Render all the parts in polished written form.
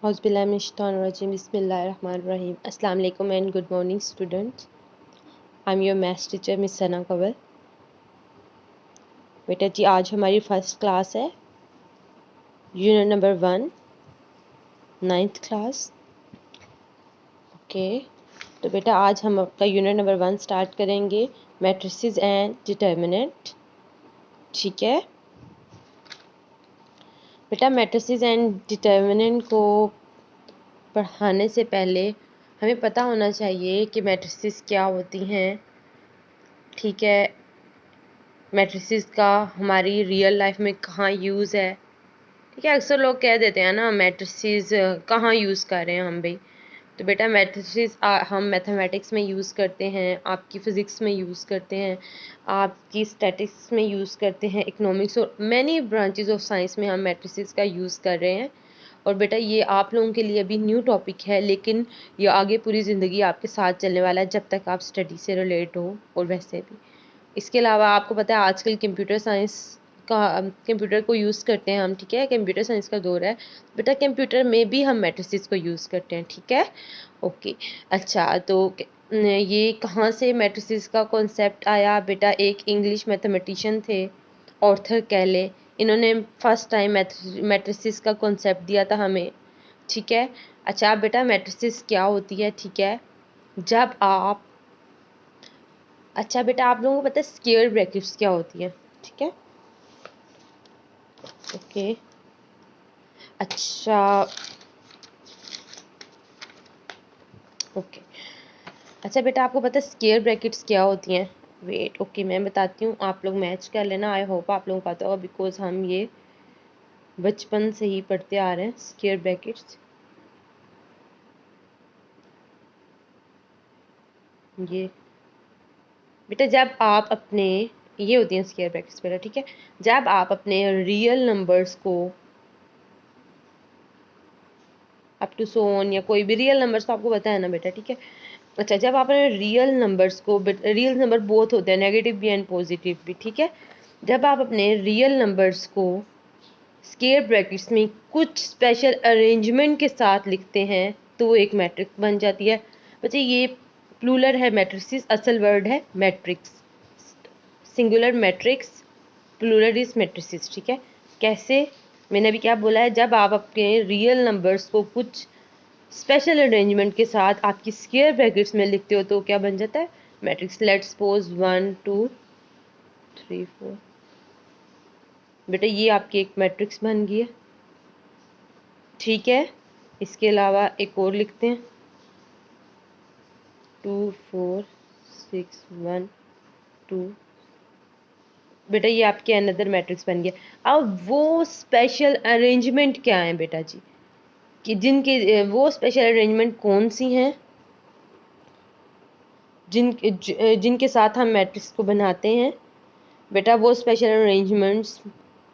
Auzubillahiminash-shaitanir-rajim. Bismillahir-rahmanir-rahim. Assalamu alaikum and good morning, students. I'm your maths teacher, Miss Sana Kawal. बेटा जी आज हमारी first class है, unit number 1, 9th class. Okay, तो बेटा आज हम आपका यूनिट नंबर 1 स्टार्ट करेंगे, मैट्रिसेस एंड डिटर्मिनेंट. ठीक है बेटा, मैट्रिसेस एंड डिटर्मिनेंट को पढ़ाने से पहले हमें पता होना चाहिए कि मैट्रिसेस क्या होती हैं. ठीक है, मैट्रिसेस का हमारी रियल लाइफ में कहाँ यूज़ है. ठीक है, अक्सर लोग कह देते हैं ना मैट्रिसेस कहाँ यूज़ कर रहे हैं हम भाई. तो बेटा मैट्रिसेस हम मैथमेटिक्स में यूज़ करते हैं, आपकी फ़िज़िक्स में यूज़ करते हैं, आपकी स्टैटिस्टिक्स में यूज़ करते हैं, इकोनॉमिक्स और मैनी ब्रांचेस ऑफ साइंस में हम मैट्रिसेस का यूज़ कर रहे हैं. और बेटा ये आप लोगों के लिए अभी न्यू टॉपिक है, लेकिन ये आगे पूरी ज़िंदगी आपके साथ चलने वाला है जब तक आप स्टडी से रिलेट हो. और वैसे भी इसके अलावा आपको पता है आजकल कंप्यूटर साइंस का कंप्यूटर को यूज़ करते हैं हम. ठीक है, कंप्यूटर साइंस का दौर है बेटा, कंप्यूटर में भी हम मैट्रिसेस को यूज़ करते हैं. ठीक है, ओके. अच्छा, तो ये कहाँ से मैट्रिसेस का कॉन्सेप्ट आया बेटा? एक इंग्लिश मैथमेटिशियन थे, ऑर्थर कैले. इन्होंने फर्स्ट टाइम मैट्रिसेस का कॉन्सेप्ट दिया था हमें. ठीक है. अच्छा बेटा, मैट्रिसेस क्या होती है? ठीक है, जब आप अच्छा बेटा, आप लोगों को पता है स्क्वायर ब्रैकेट्स क्या होती है? ठीक है, ओके. अच्छा, ओके. अच्छा बेटा, आपको पता है स्क्वायर ब्रैकेट्स क्या होती हैं? वेट, ओके, मैं बताती हूँ, आप लोग मैच कर लेना. आई होप आप लोगों को पता होगा, बिकॉज हम ये बचपन से ही पढ़ते आ रहे हैं स्क्वायर ब्रैकेट्स. ये बेटा जब आप अपने ये होती हैं स्क्वायर ब्रैकेट्स बेटा. ठीक है, जब आप अपने रियल नंबर्स को अप टू सो ऑन या कोई भी रियल नंबर्स तो आपको पता है ना बेटा. ठीक है. अच्छा, जब आप अपने रियल नंबर्स को, रियल नंबर बोथ होते हैं, नेगेटिव भी एंड पॉजिटिव भी. ठीक है, जब आप अपने रियल नंबर्स को स्क्वायर ब्रैकेट्स में कुछ स्पेशल अरेंजमेंट के साथ लिखते हैं तो वो एक मैट्रिक्स बन जाती है. बच्चे ये प्लूरल है मैट्रिसेस, असल वर्ड है matrix. Singular matrix, plural is matrices. ठीक है, कैसे? मैंने अभी क्या बोला है, जब आप अपने रियल नंबर्स को कुछ स्पेशल अरेंजमेंट के साथ आपकी स्क्वायर ब्रैकेट्स में लिखते हो तो क्या बन जाता है? मैट्रिक्स. Let's suppose 1 2 3 4. बेटा ये आपकी एक मैट्रिक्स बन गई है. ठीक है, इसके अलावा एक और लिखते हैं 2 4 6 1 2. बेटा ये आपके अनदर मैट्रिक्स बन गया. अब वो स्पेशल अरेंजमेंट क्या है बेटा जी, कि जिनके वो स्पेशल अरेंजमेंट कौन सी हैं जिनके साथ हम मैट्रिक्स को बनाते हैं बेटा? वो स्पेशल अरेंजमेंट्स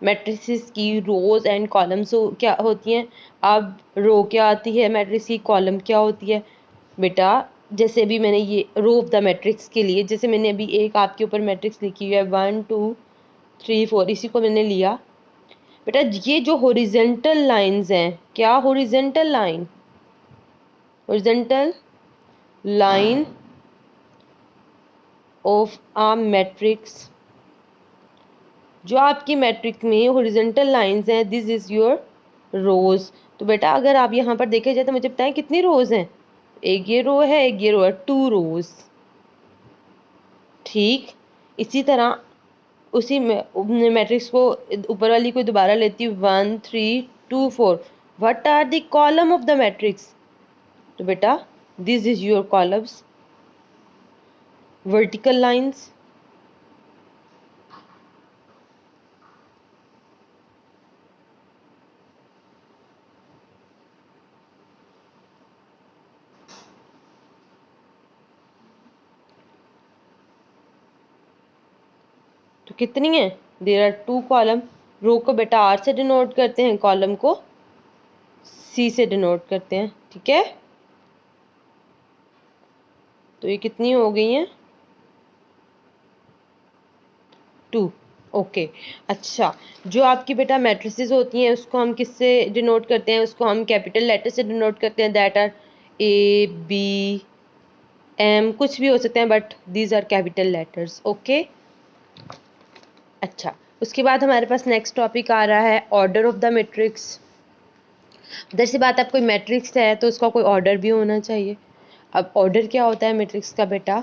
मैट्रिसेस की रोज एंड कॉलम्स क्या होती हैं. अब रो क्या आती है मैट्रिक्स की, कॉलम क्या होती है बेटा? जैसे अभी मैंने ये रो ऑफ द मैट्रिक्स के लिए, जैसे मैंने अभी एक आपके ऊपर मैट्रिक्स लिखी हुई है 1 2 3 4, इसी को मैंने लिया बेटा. ये जो हॉरिजॉन्टल लाइंस हैं, क्या horizontal line? Horizontal line of a matrix. जो आपकी मैट्रिक्स में हॉरिजॉन्टल लाइंस हैं, दिस इज योर रोज. तो बेटा अगर आप यहाँ पर देखे जाए तो मुझे बताएं कितनी रोज हैं? एक ये रो है, एक ये रो है, 2 रोज. ठीक, इसी तरह उसी मैट्रिक्स को ऊपर वाली को दोबारा लेती हूँ 1 3 2 4. What are the column of the matrix? तो बेटा this is your columns, vertical lines. तो कितनी है? There are 2 column. रो को बेटा आर से डिनोट करते हैं, कॉलम को सी से डिनोट करते हैं. ठीक है, तो ये कितनी हो गई हैं? 2. ओके अच्छा, जो आपकी बेटा मैट्रिसेस होती हैं उसको हम किससे डिनोट करते हैं? उसको हम कैपिटल लेटर से डिनोट करते हैं, that are A B M, कुछ भी हो सकते हैं but these are capital letters. Okay अच्छा, उसके बाद हमारे पास नेक्स्ट टॉपिक आ रहा है ऑर्डर ऑफ द मैट्रिक्स। इधर से बात, आप कोई मैट्रिक्स है तो उसका कोई ऑर्डर भी होना चाहिए। अब ऑर्डर क्या होता है मैट्रिक्स का बेटा?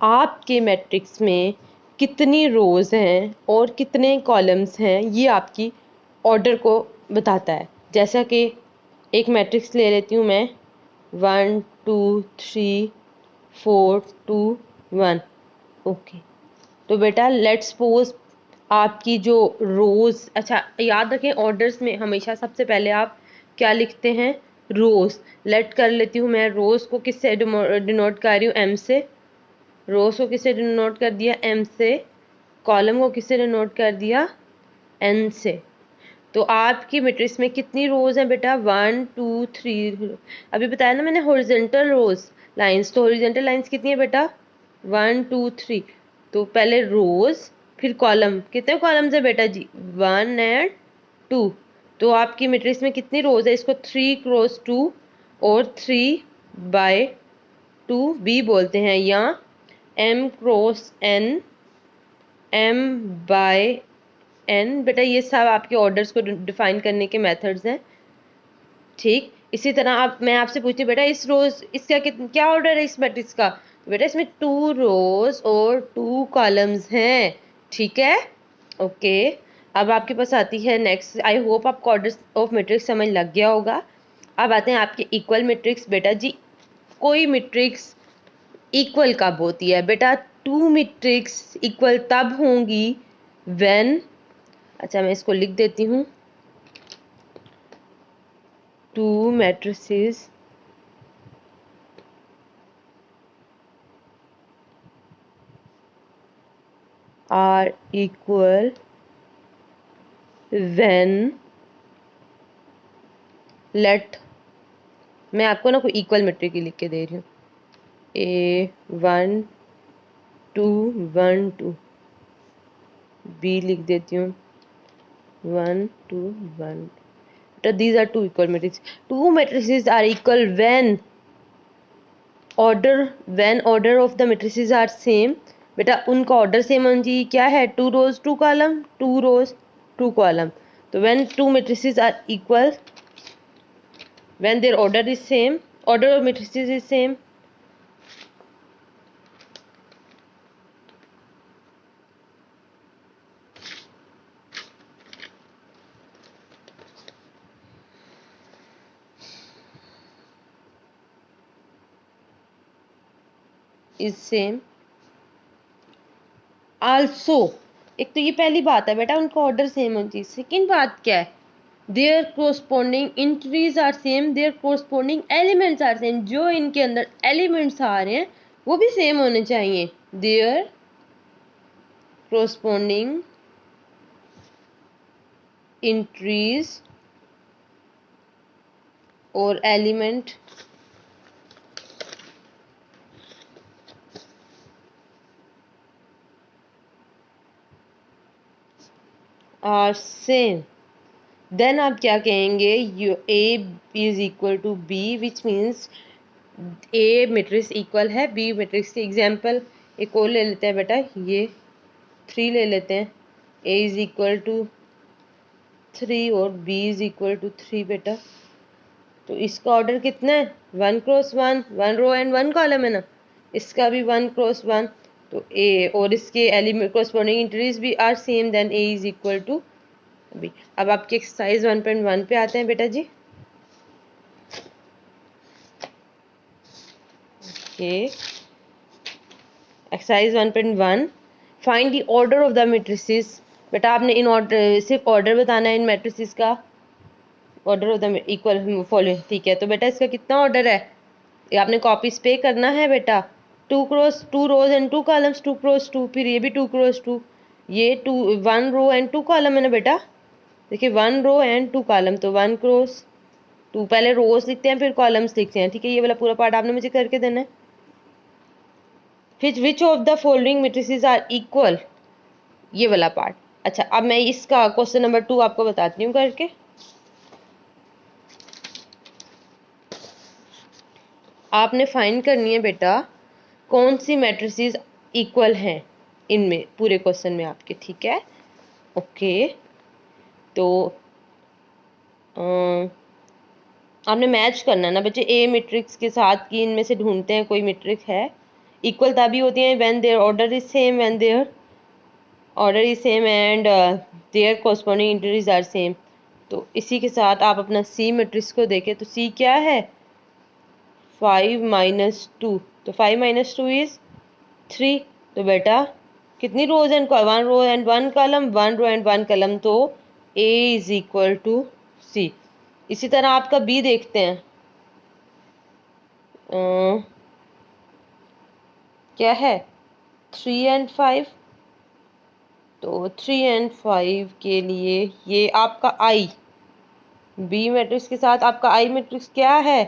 आपके मैट्रिक्स में कितनी रोज हैं और कितने कॉलम्स हैं, ये आपकी ऑर्डर को बताता है। जैसा कि एक मैट्रिक्स ले लेती हूँ मैं, 1 2 3 4 2 1। ओके, तो बेटा लेट्स सपोज आपकी जो रोज, अच्छा याद रखें ऑर्डर्स में हमेशा सबसे पहले आप क्या लिखते हैं? रोज। लेट कर लेती हूँ मैं, रोज को किससे डिनोट कर रही हूँ? एम से। रोज को किससे डिनोट कर दिया? एम से। कॉलम को किससे डिनोट कर दिया? एन से। तो आपकी मैट्रिक्स में कितनी रोज हैं बेटा? 1 2 3। अभी बताया ना मैंने हॉरिजॉन्टल रोज लाइंस, तो हॉरिजॉन्टल लाइंस कितनी है बेटा? 1 2 3। तो पहले रोज फिर कॉलम, कितने कॉलम्स है बेटा जी? 1 एंड 2। तो आपकी मैट्रिक्स में कितनी रोज है? इसको 3 क्रॉस 2 और 3/2 भी बोलते हैं, या m क्रॉस n, m/n। बेटा ये सब आपके ऑर्डर्स को डिफाइन करने के मेथड्स हैं। ठीक, इसी तरह आप, मैं आपसे पूछती हूँ बेटा इस रोज, इसका क्या ऑर्डर है इस मैट्रिक्स का? बेटा इसमें 2 रोज और 2 कॉलम्स हैं। ठीक है, ओके। अब आपके पास आती है नेक्स्ट, आई होप आपको ऑर्डर ऑफ मैट्रिक्स समझ लग गया होगा। अब आते हैं आपके इक्वल मैट्रिक्स। बेटा जी कोई मैट्रिक्स इक्वल कब होती है? बेटा टू मैट्रिक्स इक्वल तब होंगी व्हेन, अच्छा मैं इसको लिख देती हूँ, two matrices are equal when, let, मैं आपको ना कोई इक्वल मैट्रिक ही लिख के दे रही हूँ, A1 2 1 2, B लिख देती हूँ 1 2 1। तो these are two equal matrices. Two matrices are equal when order of the matrices are same. बेटा उनका ऑर्डर सेम होना चाहिए। क्या है? 2 रोज 2 कॉलम, 2 रोज 2 कॉलम। तो when two matrices are equal, when their order is same, order of matrices is same, is same also। एक तो ये पहली बात है बेटा, उनका ऑर्डर सेम होना चाहिए। सेकेंड बात क्या है? Their corresponding entries are same, their corresponding elements are same. जो इनके अंदर एलिमेंट्स आ रहे हैं वो भी सेम होने चाहिए। देयर कोरस्पॉन्डिंग इंट्रीज और एलिमेंट आर सेम। देन आप क्या कहेंगे? You A is equal to B, which means A matrix equal है बी मैट्रिक्स की। एग्जाम्पल एक और ले लेते हैं बेटा, ये 3 ले लेते हैं। ए इज इक्वल टू 3 और बी इज इक्वल टू 3 बेटा। तो इसका ऑर्डर कितना है? 1 क्रॉस 1, 1 रो एंड 1 कॉलम है ना। इसका भी 1 क्रॉस 1। तो ए और इसके एलिमेंट कोरस्पॉन्डिंग इंट्रीज भी are same, then A is equal to B. अब आपके एक्सरसाइज 1.1 पे आते हैं बेटा जी। Okay, exercise 1.1, find the order of the matrices. बेटा आपने इन ऑर्डर, सिर्फ ऑर्डर बताना है इन मैट्रिसेस का, order of the equal following. ठीक है, तो बेटा इसका कितना ऑर्डर है? ये आपने कॉपीज पे करना है बेटा। 2 cross 2 rows and 2 columns, 2 cross 2, फिर ये भी 2 क्रॉस 2, ये 1 रो एंड 2 कॉलम है ना बेटा। देखिए 1 रो एंड 2 कॉलम, तो 1 क्रॉस 2, पहले रोज लिखते हैं फिर कॉलम्स लिखते हैं। ठीक है, ये वाला पूरा पार्ट आपने मुझे करके देना है। फिर which of the following matrices are equal? ये वाला पार्ट। अच्छा, अब मैं इसका क्वेश्चन नंबर 2 आपको बताती हूँ करके। आपने फाइंड करनी है बेटा कौन सी मैट्रिसेस इक्वल हैं इनमें, पूरे क्वेश्चन में आपके, ठीक है। ओके, तो आपने मैच करना है ना बच्चे ए मैट्रिक्स के साथ कि इनमें से ढूंढते हैं कोई मैट्रिक्स है। इक्वल तभी होती है when their order is same, when their order is same and their corresponding integers are same. तो इसी के साथ आप अपना सी मैट्रिक्स को देखें तो सी क्या है, 5 माइनस 2। तो 5 माइनस 2 इज 3। तो बेटा कितनी rows and 1 row and 1 column, 1 row and 1 column, तो A is equal to C. इसी तरह आपका बी देखते हैं, क्या है 3 एंड 5। तो 3 एंड 5 के लिए ये आपका आई, बी मैट्रिक्स के साथ आपका आई मैट्रिक्स क्या है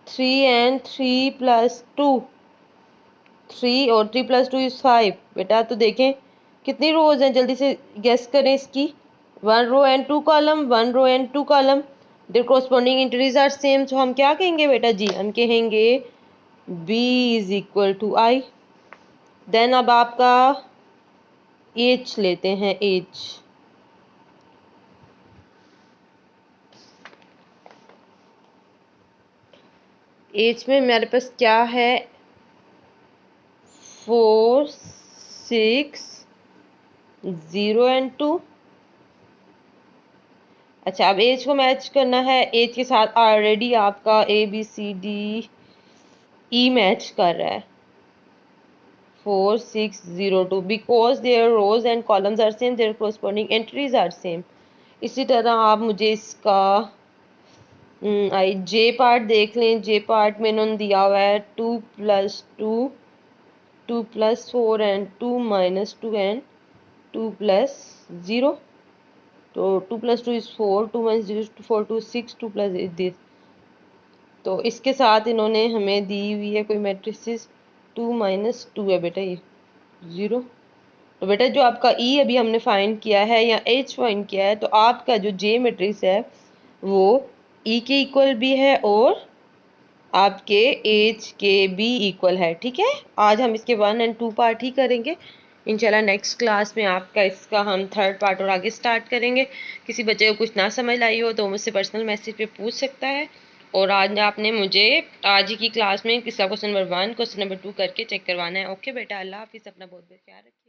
3 एंड 3 प्लस 2, 3 और 3 प्लस 2 इज 5। बेटा तो देखें कितनी रोज हैं, जल्दी से गेस करें इसकी। 1 row and 2 column, 1 row and 2 column, their corresponding integers are same. तो हम क्या कहेंगे बेटा जी, हम कहेंगे b is equal to I. Then अब आपका एच लेते हैं, एच। एच में मेरे पास क्या है 4 6 0 एंड 2। अच्छा, अब एज को मैच करना है, एज के साथ ऑलरेडी आपका A B C D E match कर रहा है 4 6 0 2, because their rows and columns are same, their corresponding entries are same. इसी तरह आप मुझे इसका आई जे पार्ट देख लें। जे पार्ट में इन्होंने दिया हुआ है 2 plus 2, 2 plus 4 and 2 minus 2 and 2 plus 0। तो 2 plus 2 is 4, 2 minus 0 is 4, 2 6, 2 plus this. तो इसके साथ इन्होंने हमें दी हुई है कोई मैट्रिक्स 2 माइनस 2 है बेटा, ये 0। तो बेटा जो आपका ई अभी हमने फाइंड किया है या एच फाइंड किया है, तो आपका जो जे मैट्रिक्स है वो ई के इक्वल भी है और आपके एच के भी इक्वल है, ठीक है। आज हम इसके 1 एंड 2 पार्ट ही करेंगे। इंशाल्लाह नेक्स्ट क्लास में आपका इसका हम 3rd पार्ट और आगे स्टार्ट करेंगे। किसी बच्चे को कुछ ना समझ आई हो तो मुझसे पर्सनल मैसेज पे पूछ सकता है। और आज आपने मुझे आज ही की क्लास में किसका क्वेश्चन नंबर 1 क्वेश्चन नंबर 2 करके चेक करवाना है। ओके बेटा, अल्लाह हाफिज़, अपना बहुत बहुत ख्याल रखिए।